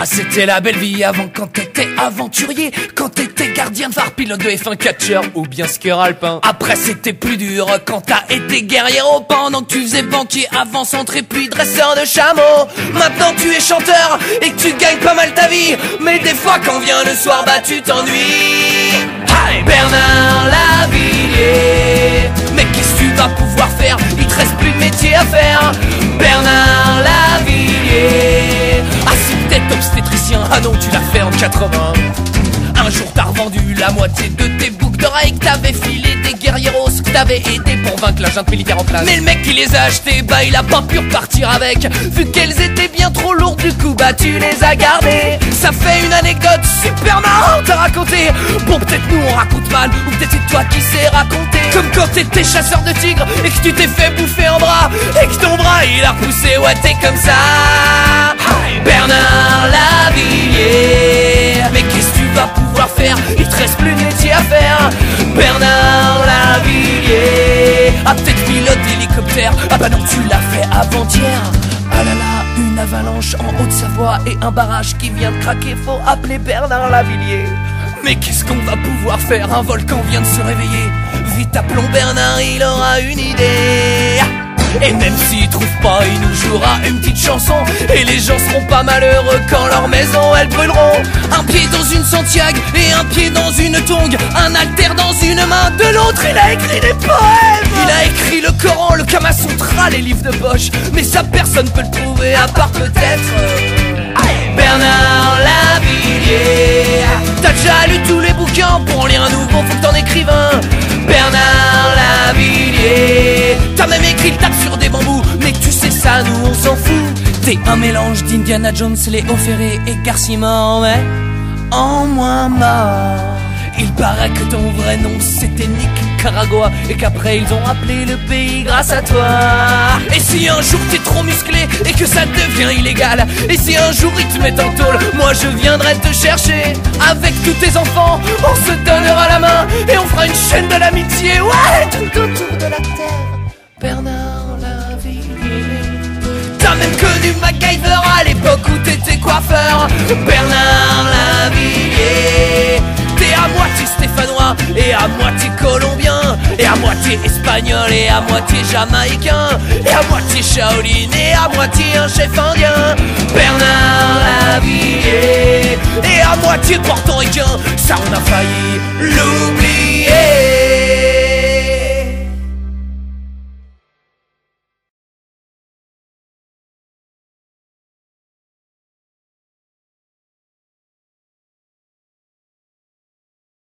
Ah, c'était la belle vie avant, quand t'étais aventurier, quand t'étais gardien de phare, pilote de F1, catcheur ou bien skieur alpin. Après c'était plus dur quand t'as été guerriero, pendant que tu faisais banquier, avant-centre puis dresseur de chameau. Maintenant tu es chanteur et que tu gagnes pas mal ta vie, mais des fois quand vient le soir, bah tu t'ennuies. Hey, Bernard Lavilliers, mais qu'est-ce que tu vas pouvoir faire? Il te reste plus de métier à faire. Bernard Lavilliers, ah si peut-être obstétricien, ah non tu l'as fait en 80. Un jour t'as revendu la moitié de tes boucles d'oreilles que t'avais filé des guerrieros que t'avais aidé pour vaincre la junte militaire en place. Mais le mec qui les a achetés, bah il a pas pu repartir avec, vu qu'elles étaient bien trop lourdes, du coup bah tu les as gardées. Ça fait une anecdote super marrante à raconter. Bon peut-être nous on raconte mal, ou peut-être c'est toi qui sais raconter. Comme quand t'étais chasseur de tigres et que tu t'es fait bouffer en bras, et que ton bras il a repoussé, ouais t'es comme ça. Bernard Lavilliers, mais qu'est-ce que tu vas pouvoir faire? Il te reste plus de métier à faire. Bernard Lavilliers, ah peut-être pilote d'hélicoptère, ah bah non tu l'as fait avant-hier. Ah là là, une avalanche en Haute-Savoie et un barrage qui vient de craquer, faut appeler Bernard Lavilliers. Mais qu'est-ce qu'on va pouvoir faire? Un volcan vient de se réveiller, vite appelons Bernard, il aura une idée. Et même s'il trouve pas, il nous jouera une petite chanson, et les gens seront pas malheureux quand leur maison elles brûleront. Un pied dans une Santiago et un pied dans une tongue, un haltère dans une main, de l'autre il a écrit des poèmes. Il a écrit le Coran, le Kama Sutra, les livres de poche, mais ça personne peut le trouver à part peut-être Bernard Lavilliers. T'as déjà lu tous les bouquins, pour en lire un nouveau faut que t'en écrives un. Bernard Lavilliers, t'as même écrit le tape sur des bambous, mais que tu sais ça, nous on s'en fout. T'es un mélange d'Indiana Jones, Léo Ferré et Garcimore, mais en moins mort. Il paraît que ton vrai nom c'était Nicaragua, et qu'après ils ont appelé le pays grâce à toi. Et si un jour t'es trop musclé et que ça devient illégal, et si un jour ils te mettent en tôle, moi je viendrai te chercher. Avec tous tes enfants, on se donnera la main et on fera une chaîne de l'amitié, ouais, tout autour de la terre. Bernard Lavilliers, t'as même connu MacGyver à l'époque où t'étais coiffeur. Bernard Lavilliers, t'es à moitié stéphanois et à moitié colombien, et à moitié espagnol et à moitié jamaïcain, et à moitié Shaolin et à moitié un chef indien. Bernard Lavilliers, et à moitié portoricain, ça on a failli l'oublier.